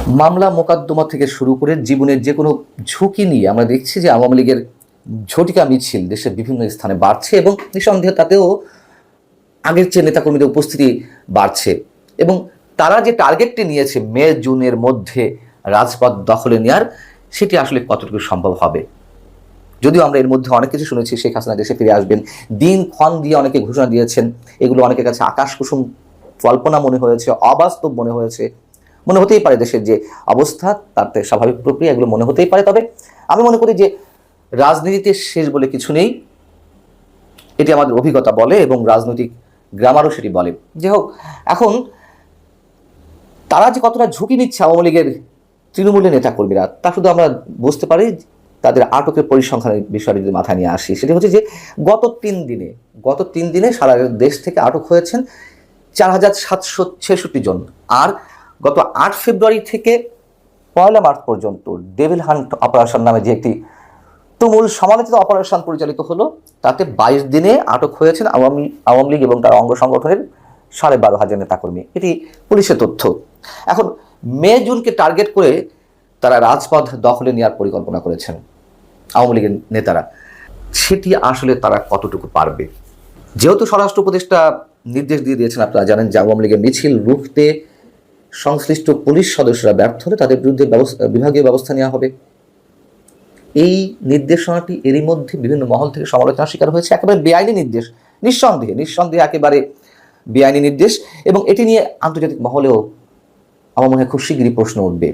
মামলা মোকদ্দমা থেকে শুরু করে জীবনের যে কোনো ঝুঁকি নিয়ে আমরা দেখছি যে আওয়ামী লীগের ঝটিকা মিছিল দেশের বিভিন্ন স্থানে বাড়ছে এবং নিঃসন্দেহে তাতেও আগের চেয়ে নেতাকর্মীদের উপস্থিতি বাড়ছে এবং তারা যে টার্গেটটি নিয়েছে মে জুনের মধ্যে রাজপথ দখলে নেওয়ার, সেটি আসলে কতটুকু সম্ভব হবে। যদিও আমরা এর মধ্যে অনেক কিছু শুনেছি, শেখ হাসিনা দেশে ফিরে আসবেন, দিনক্ষণ দিয়ে অনেকে ঘোষণা দিয়েছেন, এগুলো অনেকের কাছে আকাশ কুসুম কল্পনা মনে হয়েছে, অবাস্তব মনে হয়েছে। মনে হতেই পারে দেশের যে অবস্থা তাতে স্বাভাবিক প্রক্রিয়া, এগুলো মনে হতেই পারে। তবে আমি মনে করি যে রাজনীতিতে শেষ বলে কিছু নেই, এটি আমাদের অভিজ্ঞতা বলে এবং রাজনৈতিক গ্রামারও সেটি বলে। যাই হোক, এখন তারা যে কতটা ঝুঁকি নিচ্ছে আওয়ামী লীগের তৃণমূলের নেতাকর্মীরা, তা শুধু আমরা বুঝতে পারি তাদের আটকের পরিসংখ্যানের বিষয়টি যদি মাথায় নিয়ে আসি। সেটি হচ্ছে যে গত তিন দিনে সারা দেশ থেকে আটক হয়েছেন 4,766 জন। আর গত 8 ফেব্রুয়ারি থেকে 1 মার্চ পর্যন্ত ডেভিল হান্ট অপারেশন নামে যে একটি তুমুল সমালোচিত অপারেশন পরিচালিত হলো, তাতে 22 দিনে আটক হয়েছেন আওয়ামী লীগ এবং তার অঙ্গ সংগঠনের 12,500 নেতাকর্মী। এটি পুলিশের তথ্য। এখন মে জুনকে টার্গেট করে তারা রাজপথ দখলে নেওয়ার পরিকল্পনা করেছেন আওয়ামী লীগের নেতারা। সেটি আসলে তারা কতটুকু পারবে? যেহেতু স্বরাষ্ট্র উপদেষ্টা নির্দেশ দিয়ে দিয়েছেন, আপনারা জানেন যে আওয়ামী লীগের মিছিল রুখতে সংশ্লিষ্ট পুলিশ সদস্যরা ব্যর্থ হলে তাদের বিরুদ্ধে বিভাগীয় ব্যবস্থা নেওয়া হবে। এই নির্দেশনাটি এরই মধ্যে বিভিন্ন মহল থেকে সমালোচনার শিকার হয়েছে। একেবারে বেআইনি নির্দেশ, নিঃসন্দেহে একেবারে বেআইনি নির্দেশ, এবং এটি নিয়ে আন্তর্জাতিক মহলেও আমার মনে হয় খুব শীঘ্রই প্রশ্ন উঠবে।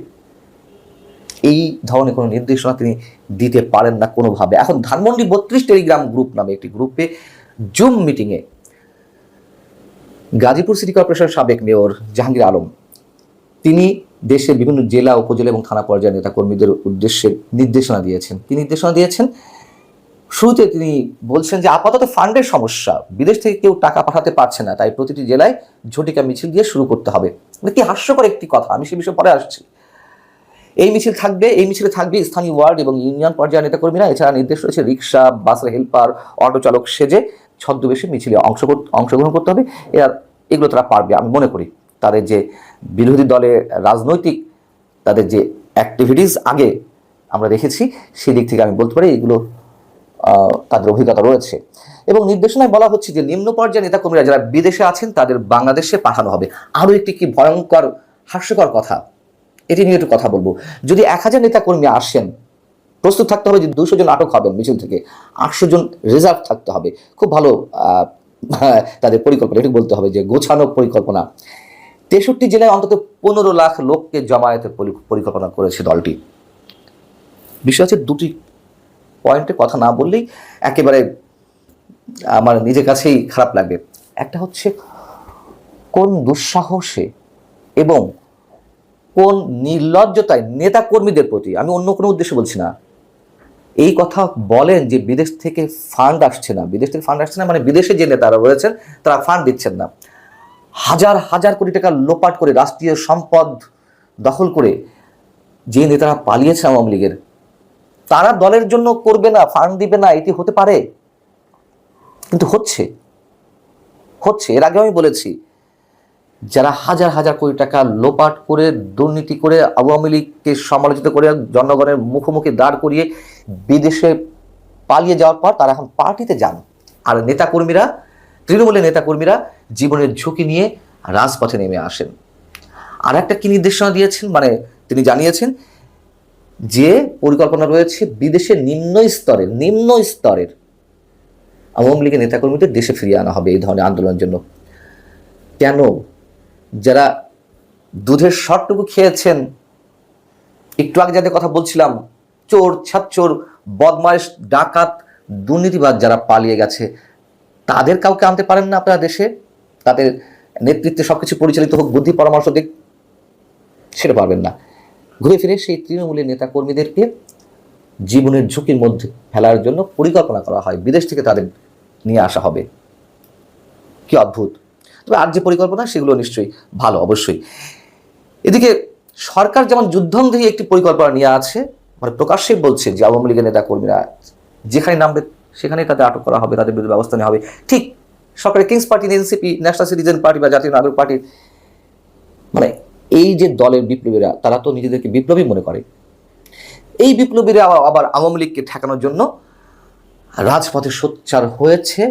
এই ধরনের কোনো নির্দেশনা তিনি দিতে পারেন না কোনোভাবে। এখন ধানমন্ডি 32 টেলিগ্রাম গ্রুপ নামে একটি গ্রুপে জুম মিটিংয়ে গাজীপুর সিটি কর্পোরেশনের সাবেক মেয়র জাহাঙ্গীর আলম, তিনি দেশের বিভিন্ন জেলা, উপজেলা এবং থানা পর্যায়ের নেতাকর্মীদের উদ্দেশ্যে নির্দেশনা দিয়েছেন। কি নির্দেশনা দিয়েছেন? শুরুতে তিনি বলছেন যে আপাতত ফান্ডের সমস্যা, বিদেশ থেকে কেউ টাকা পাঠাতে পারছে না, তাই প্রতিটি জেলায় ঝটিকা মিছিল দিয়ে শুরু করতে হবে। কি হাস্যকর একটি কথা, আমি সে বিষয়ে পরে আসছি। এই মিছিলে থাকবে স্থানীয় ওয়ার্ড এবং ইউনিয়ন পর্যায়ের নেতাকর্মীরা। এছাড়া নির্দেশ রয়েছে রিক্সা, বাসের হেল্পার, অটো চালক সেজে ছদ্মবেশে মিছিলে অংশগ্রহণ করতে হবে। এগুলো তারা পারবে। আমি মনে করি তাদের যে বিরোধী দলের রাজনৈতিক তাদের যে অ্যাক্টিভিটিস আগে আমরা দেখেছি, সেই দিক থেকে আমি বলতে পারি এগুলো তাদের অভিজ্ঞতা রয়েছে। এবং নির্দেশনায় বলা হচ্ছে যে নিম্ন পর্যায়ের নেতাকর্মীরা যারা বিদেশে আছেন তাদের বাংলাদেশে পাঠানো হবে। আরও একটি কি ভয়ঙ্কর হাস্যকর কথা, এটি নিয়ে একটু কথা বলবো। যদি 1000 নেতাকর্মী আসেন, প্রস্তুত থাকতে হবে যে 200 জন আটক হবেন মিছিল থেকে, 800 জন রিজার্ভ থাকতে হবে। খুব ভালো তাদের পরিকল্পনা, এটি বলতে হবে যে গোছানো পরিকল্পনা। 63 জেলায় অন্তত 15 লাখ লোককে জমায়েতের পরিকল্পনা করেছে দলটি। বিষয় হচ্ছে দুটি পয়েন্টে কথা না বললেই একেবারে আমার নিজের কাছেই খারাপ লাগবে। একটা হচ্ছে কোন দুঃসাহসে এবং কোন নির্লজ্জতায় নেতাকর্মীদের প্রতি, আমি অন্য কোনো উদ্দেশ্যে বলছি না, এই কথা বলেন যে বিদেশ থেকে ফান্ড আসছে না মানে বিদেশে যে নেতারা রয়েছেন তারা ফান্ড দিচ্ছেন না। হাজার হাজার কোটি টাকা লোপাট করে, রাষ্ট্রীয় সম্পদ দখল করে যে নেতারা পালিয়েছে আওয়ামী লীগের, তারা দলের জন্য করবে না, ফান্ড দিবে না, এটি হতে পারে? কিন্তু হচ্ছে। এর আগে আমি বলেছি, যারা হাজার হাজার কোটি টাকা লোপাট করে, দুর্নীতি করে, আওয়ামী লীগকে সমালোচিত করে, জনগণের মুখোমুখি দাঁড় করিয়ে বিদেশে পালিয়ে যাওয়ার পর তারা এখন পার্টিতে যান। আর নেতাকর্মীরা, তৃণমূলের নেতাকর্মীরা জীবনের ঝুঁকি নিয়ে রাজপথে নেমে আসেন। আর একটা কি নির্দেশনা দিয়েছেন, মানে তিনি জানিয়েছেন যে পরিকল্পনা রয়েছে বিদেশের নিম্ন স্তরের আওয়ামী লীগের নেতাকর্মীদের দেশে ফিরিয়ে আনা হবে এই ধরনের আন্দোলনের জন্য। কেন? যারা দুধের শটটুকু খেয়েছেন, একটু আগে যাদের কথা বলছিলাম, চোর, ছাচ্চোর, বদমাইশ, ডাকাত, দুর্নীতিবাজ যারা পালিয়ে গেছে, তাদের কাউকে আনতে পারেন না আপনারা দেশে? তাদের নেতৃত্বে সবকিছু পরিচালিত হোক, বুদ্ধি পরামর্শ দিক, সেটা পারবেন না। ঘুরে ফিরে সেই তৃণমূলের নেতাকর্মীদেরকে জীবনের ঝুঁকির মধ্যে ফেলার জন্য পরিকল্পনা করা হয়, বিদেশ থেকে তাদের নিয়ে আসা হবে। কি অদ্ভুত! তবে আর যে পরিকল্পনা সেগুলো নিশ্চয়ই ভালো, অবশ্যই। এদিকে সরকার যেমন যুদ্ধংদেহী একটি পরিকল্পনা নিয়ে আছে, মানে প্রকাশ্যে বলছে যে আওয়ামী লীগের নেতাকর্মীরা যেখানে নামবে সেখানেই তাদের আটক করা হবে, তাদের বিরুদ্ধে ব্যবস্থা নেওয়া হবে। ঠিক সরকারের kings party, NCP, national citizen party বা জাতীয় নাগরিক পার্টির মানে এই যে দলের বিপ্লবীরা, তারা তো নিজেদেরকে বিপ্লবী মনে করে। এই বিপ্লবীরা আবার আওয়ামী লীগকে ঠেকানোর জন্য রাজপথে সোচ্চার হয়েছে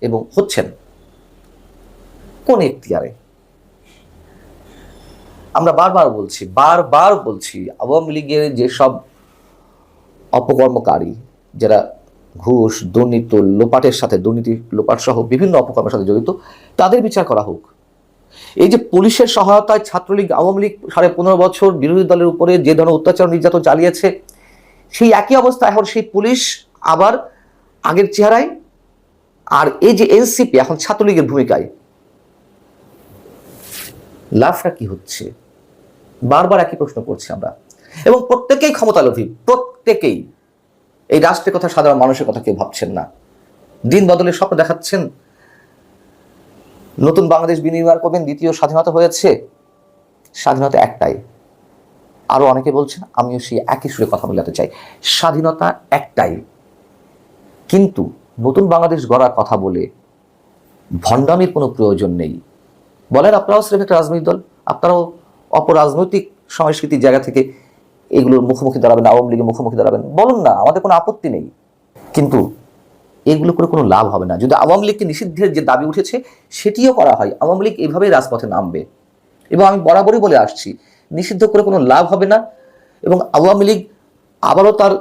এবং হচ্ছেন। কোন এখতিয়ারে? আমরা বারবার বলছি আওয়ামী লীগের যেসব অপকর্মকারী, যারা ঘুষ, দুর্নীতি, লোপাটের সাথে, দুর্নীতি লোপাট সহ বিভিন্ন অপকর্মের সাথে জড়িত, তাদের বিচার করা হোক। এই যে পুলিশের সহায়তায় ছাত্রলীগ, আওয়ামী লীগ 15.5 বছর বিরোধী দলের উপরে যে ধরনের অত্যাচার নির্যাতন চালিয়েছে, সেই একই অবস্থা এখন সেই পুলিশ আবার আগের চেহারায়। আর এই যে এনসিপি এখন ছাত্রলীগের ভূমিকায়, লাভটা কি হচ্ছে? বারবার একই প্রশ্ন করছি আমরা, এবং প্রত্যেকেই ক্ষমতালোভী, প্রত্যেকেই। এই রাষ্ট্রের কথা, সাধারণ মানুষের কথা কেউ ভাবছেন না। দিন বদলের স্বপ্ন দেখাচ্ছেন, নতুন বাংলাদেশ বিনির্মাণ করবেন, দ্বিতীয় স্বাধীনতা হয়েছে। স্বাধীনতা একটাই, আরো অনেকে বলছেন, আমিও সেই একই সুরে কথা বলতে চাই, স্বাধীনতা একটাই। কিন্তু নতুন বাংলাদেশ গড়ার কথা বলে ভণ্ডামির কোনো প্রয়োজন নেই। বলেন আপনারাও সিলেক্ট একটা রাজনৈতিক দল, আপনারাও অপরাজনৈতিক সংস্কৃতির জায়গা থেকে এগুলোর মুখোমুখি দাঁড়াবেন, আওয়ামী লীগের মুখোমুখি দাঁড়াবেন, বলুন না, আমাদের কোনো আপত্তি নেই। কিন্তু এগুলো করে কোনো লাভ হবে না। যদি আওয়ামী লীগকে নিষিদ্ধের যে দাবি উঠেছে সেটিও করা হয়, আওয়ামী লীগ এভাবেই রাজপথে নামবে। এবং আমি বরাবরই বলে আসছি, নিষিদ্ধ করে কোনো লাভ হবে না, এবং আওয়ামী লীগ আবারও তার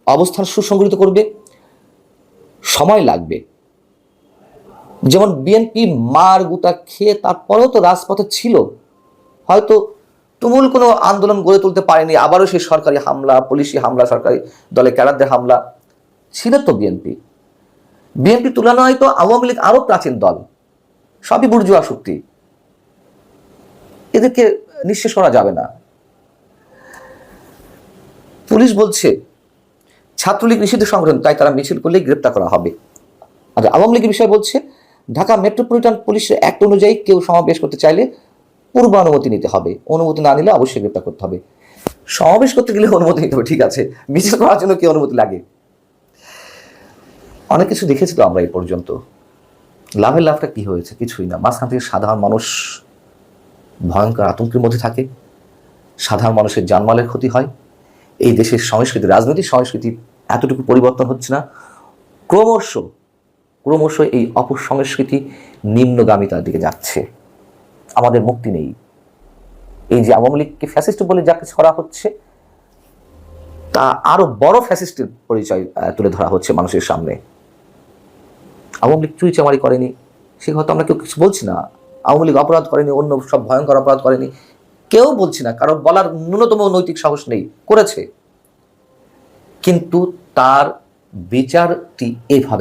অবস্থান সুসংগঠিত করবে, সময় লাগবে। যেমন বিএনপি মার গুতা খেয়ে তারপরেও তো রাজপথে ছিল, হয়তো তুমুল কোনো আন্দোলন গড়ে তুলতে পারেনি, আবারও সেই সরকারি হামলা, পুলিশি হামলা, সরকারি দলে ক্যাডারদের হামলা ছিল তো। বিএনপি তুলনা হয়তো আওয়ামী লীগ আরো প্রাচীন দল, সবই বুর্জুয়া শক্তি, এদেরকে নিঃশেষ করা যাবে না। পুলিশ বলছে ছাত্রলীগ নিষিদ্ধ সংগঠন, তাই তারা মিছিল করলেই গ্রেপ্তার করা হবে। আর আওয়ামী লীগের বিষয়ে বলছে ঢাকা মেট্রোপলিটন পুলিশের অ্যাক্ট অনুযায়ী কেউ সমাবেশ করতে চাইলে পূর্ব অনুমতি নিতে হবে, অনুমতি না নিলে অবশ্যই গ্রেপ্তার করতে হবে। সমাবেশ করতে গেলে অনুমতি নিতে হবে, ঠিক আছে, মিছিল করার জন্য কি অনুমতি লাগে? অনেক কিছু দেখেছি তো আমরা এই পর্যন্ত। লাভটা কি হয়েছে? কিছুই না। মাঝখান থেকে সাধারণ মানুষ ভয়ঙ্কর আতঙ্কের মধ্যে থাকে, সাধারণ মানুষের জানমালের ক্ষতি হয়। এই দেশের সংস্কৃতি, রাজনৈতিক সংস্কৃতি এতটুকু পরিবর্তন হচ্ছে না, ক্রমশ এই অপসংস্কৃতি নিম্নগামিতার দিকে যাচ্ছে। আমাদের মুক্তি নেই। এই যে আওয়ামী লীগকে ফ্যাসিস্ট বলে যা কিছু করা হচ্ছে, তা আরো বড় ফ্যাসিস্টের পরিচয় তুলে ধরা হচ্ছে মানুষের সামনে। আওয়ামী লীগ চুরি চামারি করেনি, সে হয়তো আমরা কেউ কিছু বলছি না। আওয়ামী লীগ অপরাধ করেনি, অন্য সব ভয়ঙ্কর অপরাধ করেনি, কেউ বলছি না, কারণ বলার ন্যূনতম নৈতিক সাহস নেই, করেছে। কিন্তু তার বিচারটি এভাবে